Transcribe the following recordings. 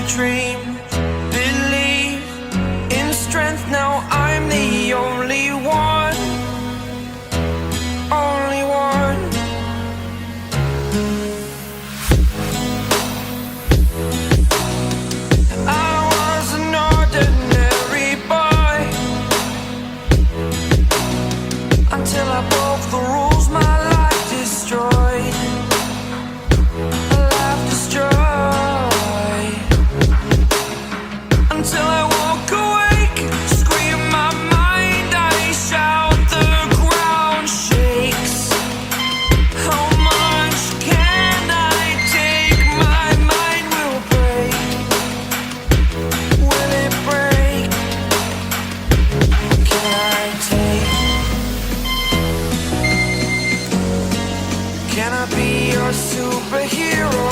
dream, believe in strength. Now I'm the only one, only one. I was an ordinary boy until I broke the rules. My life destroyed, life destroyed. Until I woke awake, scream my mind, I shout, the ground shakes. How much can I take? My mind will break. Will it break? Can I take? Can I be your superhero?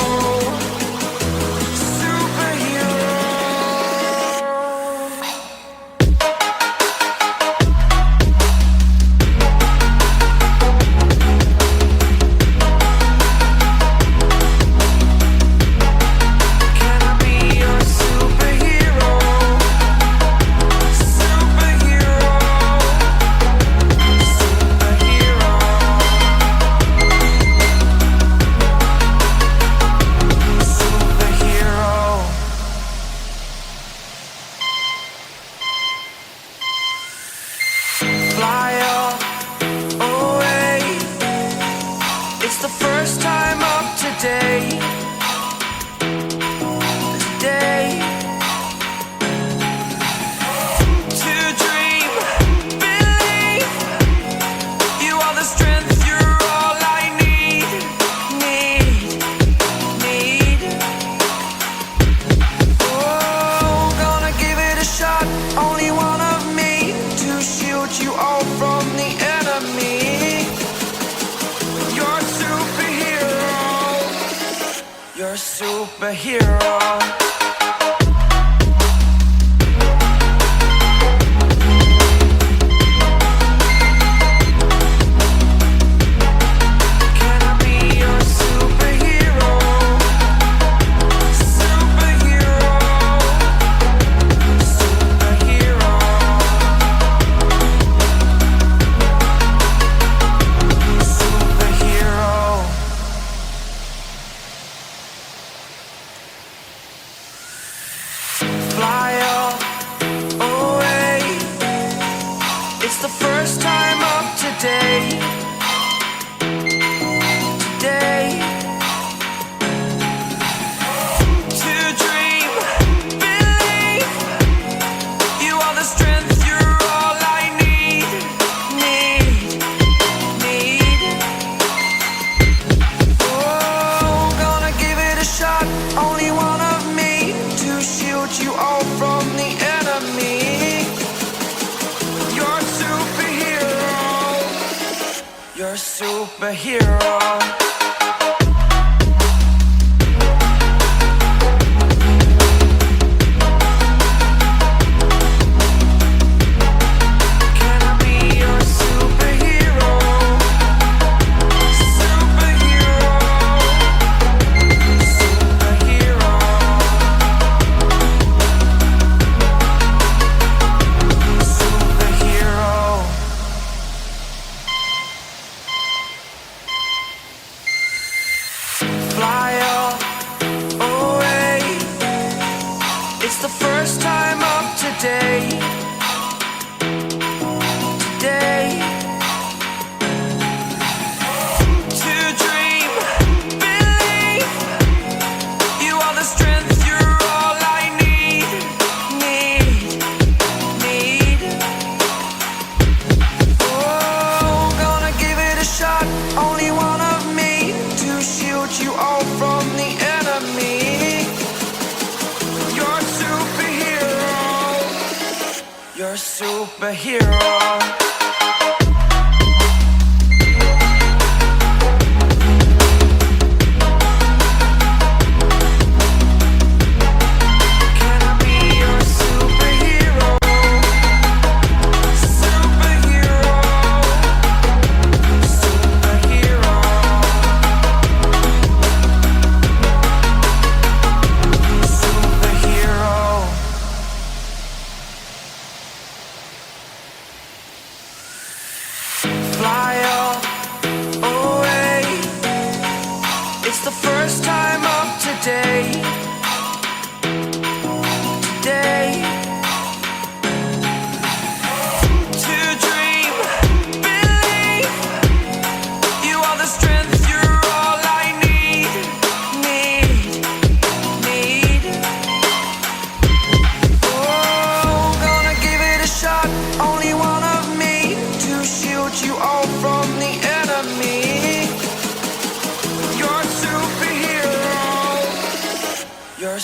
Fly away. It's the first time of today. Today. To dream, believe. You are the strength, you're all I need. Need. Oh, gonna give it a shot. Only one of me to shield you all from the enemy. You're a superhero. You're a superhero. Can I be your superhero? Superhero. Superhero. Superhero. Fly away. It's the first time of today. Today. To dream, believe. You are the strength, you're all I need. Need. Oh, gonna give it a shot. Only one of me to shield you all from the enemy. You're a superhero. You're a superhero. Can I be your superhero? Superhero. Superhero. Superhero. Fly away. It's the first time of today. Today. To dream, believe. You are the strength, you're all I need. Need. Oh, gonna give it a shot. Only one of me to shield you all from the enemy. You're a superhero. You're a superhero. Can I be your superhero? Superhero. Superhero. Superhero.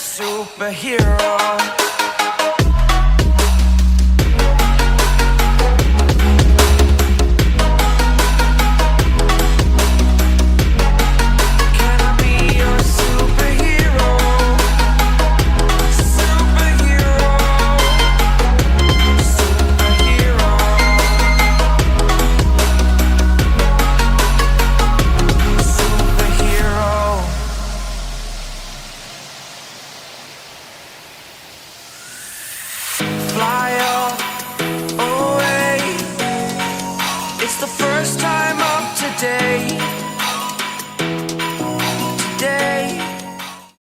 superhero.